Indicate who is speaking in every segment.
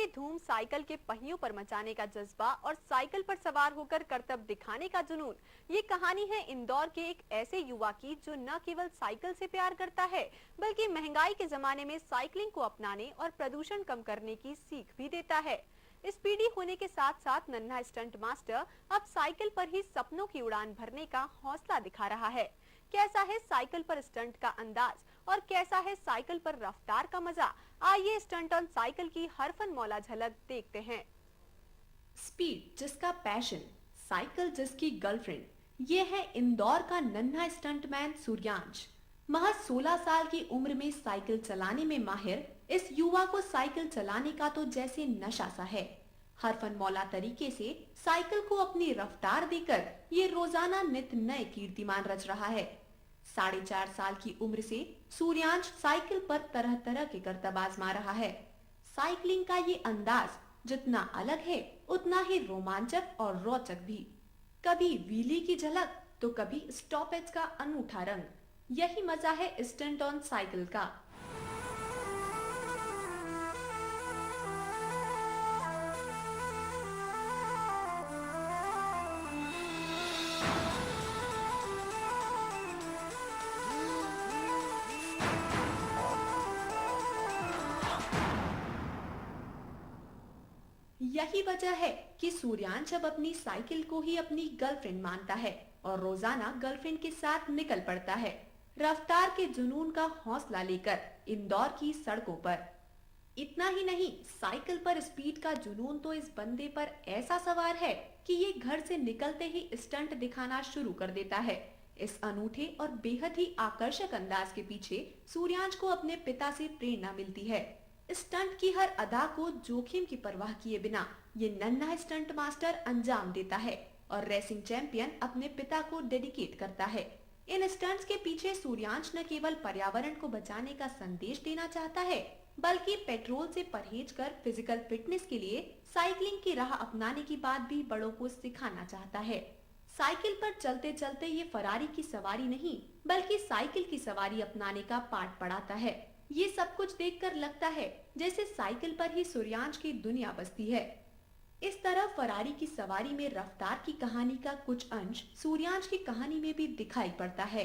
Speaker 1: की धूम, साइकिल के पहियों पर मचाने का जज्बा और साइकिल पर सवार होकर करतब दिखाने का जुनून, ये कहानी है इंदौर के एक ऐसे युवा की जो न केवल साइकिल से प्यार करता है बल्कि महंगाई के जमाने में साइकिलिंग को अपनाने और प्रदूषण कम करने की सीख भी देता है। स्पीडी होने के साथ साथ नन्हा स्टंट मास्टर अब साइकिल पर ही सपनों की उड़ान भरने का हौसला दिखा रहा है। कैसा है साइकिल पर स्टंट का अंदाज और कैसा है साइकिल पर रफ्तार का मजा, आइए स्टंट ऑन साइकिल की हर फन मौला झलक देखते हैं।
Speaker 2: स्पीड जिसका पैशन, साइकिल जिसकी गर्लफ्रेंड, ये है इंदौर का नन्हा स्टंटमैन सूर्यांश। महज 16 साल की उम्र में साइकिल चलाने में माहिर इस युवा को साइकिल चलाने का तो जैसे नशा सा है। हर फन मौला तरीके से साइकिल को अपनी रफ्तार देकर ये रोजाना नित नए कीर्तिमान रच रहा है। 4.5 साल की उम्र से सूर्यांश साइकिल पर तरह तरह के करतब आजमा रहा है। साइकिलिंग का ये अंदाज जितना अलग है उतना ही रोमांचक और रोचक भी। कभी व्हीली की झलक तो कभी स्टॉपेज का अनूठा रंग, यही मजा है स्टंट ऑन साइकिल का। यही वजह है कि सूर्यांश अब अपनी साइकिल को ही अपनी गर्लफ्रेंड मानता है और रोजाना गर्लफ्रेंड के साथ निकल पड़ता है रफ्तार के जुनून का हौसला लेकर इंदौर की सड़कों पर। इतना ही नहीं, साइकिल पर स्पीड का जुनून तो इस बंदे पर ऐसा सवार है कि ये घर से निकलते ही स्टंट दिखाना शुरू कर देता है। इस अनूठे और बेहद ही आकर्षक अंदाज के पीछे सूर्यांश को अपने पिता से प्रेरणा मिलती है। स्टंट की हर अदा को जोखिम की परवाह किए बिना ये नन्हा स्टंट मास्टर अंजाम देता है और रेसिंग चैंपियन अपने पिता को डेडिकेट करता है। इन स्टंट्स के पीछे सूर्यांश न केवल पर्यावरण को बचाने का संदेश देना चाहता है बल्कि पेट्रोल से परहेज कर फिजिकल फिटनेस के लिए साइकिलिंग की राह अपनाने की बात भी बड़ों को सिखाना चाहता है। साइकिल पर चलते चलते ये फरारी की सवारी नहीं बल्कि साइकिल की सवारी अपनाने का पाठ पढ़ाता है। ये सब कुछ देखकर लगता है जैसे साइकिल पर ही सूर्यांश की दुनिया बसती है। इस तरह फरारी की सवारी में रफ्तार की कहानी का कुछ अंश सूर्यांश की कहानी में भी दिखाई पड़ता है।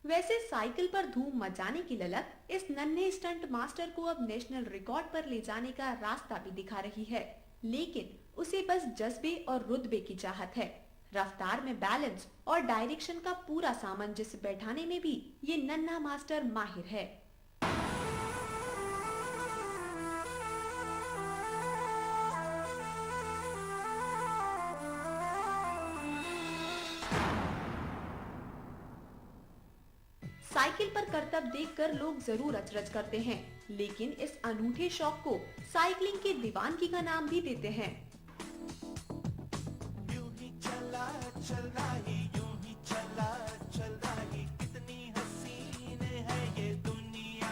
Speaker 2: वैसे साइकिल पर धूम मचाने की ललक इस नन्हे स्टंट मास्टर को अब नेशनल रिकॉर्ड पर ले जाने का रास्ता भी दिखा रही है, लेकिन उसे बस जज्बे और रुतबे की चाहत है। रफ्तार में बैलेंस और डायरेक्शन का पूरा सामंजस्य बैठाने में भी ये नन्हा मास्टर माहिर है। साइकिल पर करतब देखकर लोग जरूर अचरज करते हैं, लेकिन इस अनूठे शौक को साइकिलिंग के दीवानगी का नाम भी देते हैं।
Speaker 3: यूं ही चला चल रही, यूं ही चला चल रही, कितनी हसीन है ये दुनिया।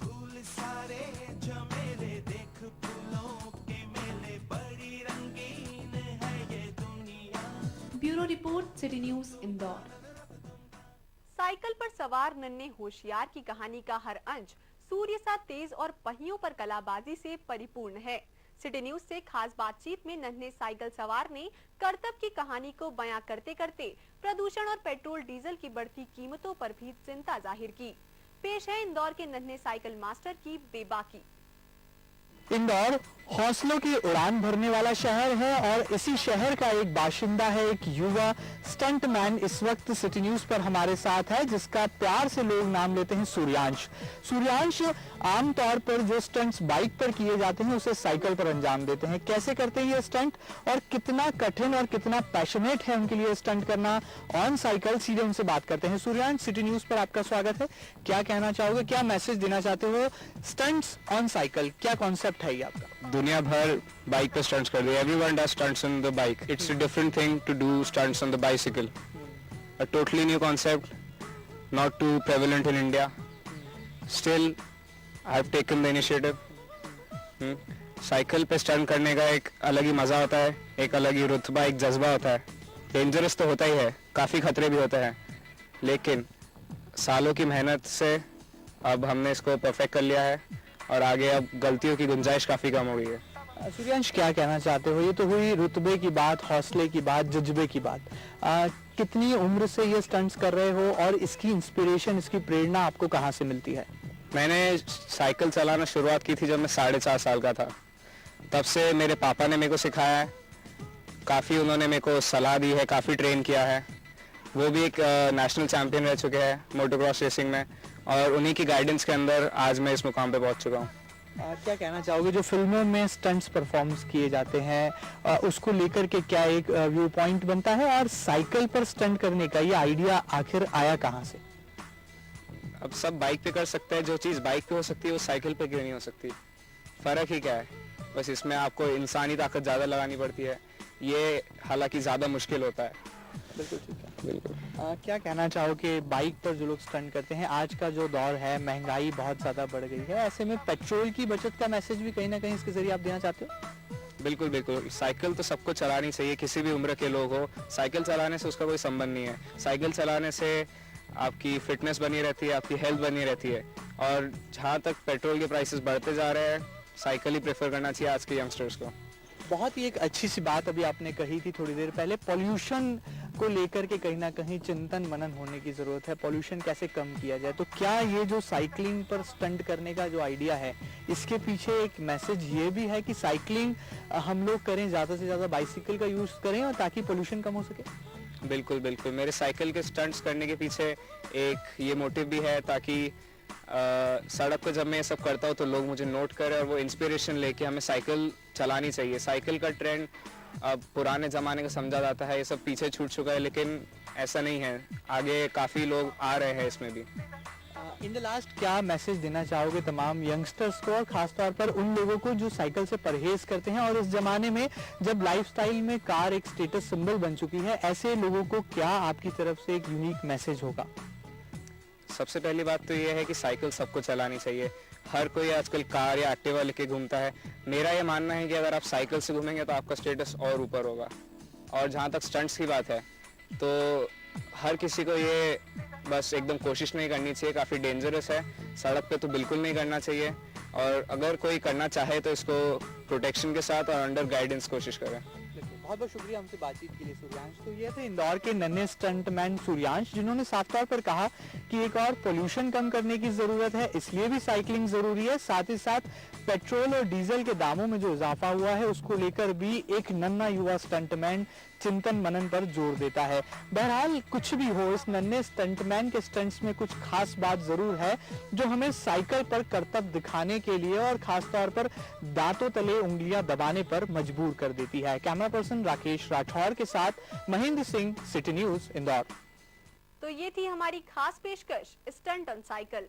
Speaker 3: फूल सारे झमेले देख, फूलों के मेले, बड़ी रंगीन है ये दुनिया।
Speaker 2: Bureau report, city news, Indore.
Speaker 1: Cycle पर सवार नन्हे होशियार की कहानी का हर अंश सूर्य सा तेज और पहियों पर कलाबाजी से परिपूर्ण है। सिटी न्यूज से खास बातचीत में नन्हे साइकिल सवार ने करतब की कहानी को बयां करते करते प्रदूषण और पेट्रोल डीजल की बढ़ती कीमतों पर भी चिंता जाहिर की। पेश है इंदौर के नन्हे साइकिल मास्टर की बेबाकी।
Speaker 4: इंदौर हौसलों की उड़ान भरने वाला शहर है और इसी शहर का एक बाशिंदा है, एक युवा स्टंटमैन इस वक्त सिटी न्यूज पर हमारे साथ है, जिसका प्यार से लोग नाम लेते हैं सूर्यांश। सूर्यांश आमतौर पर जो स्टंट्स बाइक पर किए जाते हैं उसे साइकिल पर अंजाम देते हैं। कैसे करते हैं ये स्टंट और कितना कठिन और कितना पैशनेट है उनके लिए स्टंट करना ऑन साइकिल, सीधे उनसे बात करते हैं। सूर्यांश, सिटी न्यूज पर आपका स्वागत है। क्या कहना चाहोगे, क्या मैसेज देना चाहते हो स्टंट्स ऑन साइकिल, क्या कॉन्सेप्ट है ये आपका?
Speaker 5: दुनिया भर बाइक पे स्टंट्स कर रही है। Everyone does stunts on the bike. It's a different thing to do stunts on the bicycle. A totally new concept, not too prevalent in India. Still I have taken the initiative. Cycle पे stunt करने का एक अलग ही मजा होता है, एक अलग ही रुतबा, एक जज्बा होता है। डेंजरस तो होता ही है, काफी खतरे भी होते हैं, लेकिन सालों की मेहनत से अब हमने इसको परफेक्ट कर लिया है और आगे अब गलतियों की गुंजाइश काफ़ी कम हो गई है।
Speaker 4: सूर्यांश, क्या कहना चाहते हो? ये तो हुई रुतबे की बात, हौसले की बात, जज्बे की बात। कितनी उम्र से ये स्टंट्स कर रहे हो और इसकी इंस्पिरेशन, इसकी प्रेरणा आपको कहाँ से मिलती है?
Speaker 5: मैंने साइकिल चलाना शुरुआत की थी जब मैं 4.5 साल का था। तब से मेरे पापा ने मेरे को सिखाया है, काफ़ी उन्होंने मेरे को सलाह दी है, काफ़ी ट्रेन किया है। वो भी एक नेशनल चैंपियन रह चुके हैं मोटोक्रॉस रेसिंग में, और उन्हीं की गाइडेंस के अंदर आज मैं इस मुकाम पे पहुंच चुका हूँ।
Speaker 4: क्या कहना चाहोगे, जो फिल्मों में स्टंट्स परफॉर्म्स किए जाते हैं उसको लेकर के क्या एक व्यू पॉइंट बनता है, और साइकिल पर स्टंट करने का ये आइडिया आखिर आया कहाँ से?
Speaker 5: अब सब बाइक पे कर सकते हैं, जो चीज़ बाइक पे हो सकती है वो साइकिल पे क्यों नहीं हो सकती? फ़र्क ही क्या है? बस इसमें आपको इंसानी ताकत ज़्यादा लगानी पड़ती है, ये हालांकि ज़्यादा मुश्किल होता है।
Speaker 4: बिल्कुल ठीक है।
Speaker 5: बिल्कुल।
Speaker 4: क्या कहना चाहोगे, बाइक पर जो लोग स्टंट करते हैं, आज का जो दौर है, महंगाई बहुत ज़्यादा बढ़ गई है, ऐसे में पेट्रोल की बचत का मैसेज भी कहीं ना कहीं इसके जरिए आप देना चाहते हो?
Speaker 5: बिल्कुल बिल्कुल, साइकिल तो सबको चलानी चाहिए, किसी भी उम्र के लोग हो। साइकिल चलाने से उसका कोई संबंध नहीं है। साइकिल चलाने से आपकी फिटनेस बनी रहती है, आपकी हेल्थ बनी रहती है। और जहाँ तक पेट्रोल के प्राइसेस बढ़ते जा रहे हैं, साइकिल ही प्रेफर करना चाहिए आज के यंगस्टर्स को।
Speaker 4: बहुत ही एक अच्छी सी बात अभी आपने कही थी थोड़ी देर पहले, पॉल्यूशन को लेकर के कहीं ना कहीं चिंतन मनन होने की जरूरत है, पॉल्यूशन कैसे कम किया जाए। तो क्या ये जो साइकिलिंग पर स्टंट करने का जो आइडिया है, इसके पीछे एक मैसेज ये भी है कि साइकिलिंग हम लोग करें, ज्यादा से ज्यादा बाइसिकल का यूज करें, और ताकि पॉल्यूशन कम हो सके?
Speaker 5: बिल्कुल बिल्कुल, मेरे साइकिल के स्टंट्स करने के पीछे एक ये मोटिव भी है, ताकि सड़क पर जब मैं ये सब करता हूँ तो लोग मुझे नोट करें और वो इंस्पिरेशन लेके हमें साइकिल चलानी चाहिए। साइकिल का ट्रेंड अब पुराने ज़माने का समझा जाता है, ये सब पीछे छूट चुका है, लेकिन ऐसा नहीं है, आगे काफ़ी लोग आ रहे हैं इसमें भी।
Speaker 4: इन द लास्ट क्या मैसेज देना चाहोगे तमाम यंगस्टर्स को, और खासतौर पर उन लोगों को जो साइकिल से परहेज करते हैं, और इस जमाने में जब लाइफस्टाइल में कार एक स्टेटस सिंबल बन चुकी है, ऐसे लोगों को क्या आपकी तरफ से एक यूनिक मैसेज होगा?
Speaker 5: सबसे पहली बात तो ये है कि साइकिल सबको चलानी चाहिए। हर कोई आजकल कार या एक्टिवा लेके घूमता है। मेरा ये मानना है कि अगर आप साइकिल से घूमेंगे तो आपका स्टेटस और ऊपर होगा। और जहाँ तक स्टंट्स की बात है, तो हर किसी को ये बस एकदम कोशिश नहीं करनी चाहिए, काफ़ी डेंजरस है। सड़क पे तो बिल्कुल नहीं करना चाहिए, और अगर कोई करना चाहे तो इसको प्रोटेक्शन के साथ और अंडर गाइडेंस कोशिश करें।
Speaker 4: बहुत बहुत शुक्रिया हमसे बातचीत के लिए सूर्यांश। तो ये थे इंदौर के नन्हे स्टंटमैन सूर्यांश, जिन्होंने साफ तौर पर कहा कि एक और पोल्यूशन कम करने की जरूरत है, इसलिए भी साइकिलिंग जरूरी है। साथ ही साथ पेट्रोल और डीजल के दामों में जो इजाफा हुआ है, उसको लेकर भी एक नन्हा युवा स्टंटमैन चिंतन मनन पर जोर देता है। बहरहाल कुछ भी हो, इस नन्हे स्टंटमैन के स्टंट्स में कुछ खास बात जरूर है, जो हमें साइकिल पर करतब दिखाने के लिए और खास तौर पर दांतों तले उंगलियां दबाने पर मजबूर कर देती है। कैमरा पर्सन राकेश राठौर के साथ महेंद्र सिंह, सिटी न्यूज, इंदौर।
Speaker 1: तो ये थी हमारी खास पेशकश स्टंट ऑन साइकिल।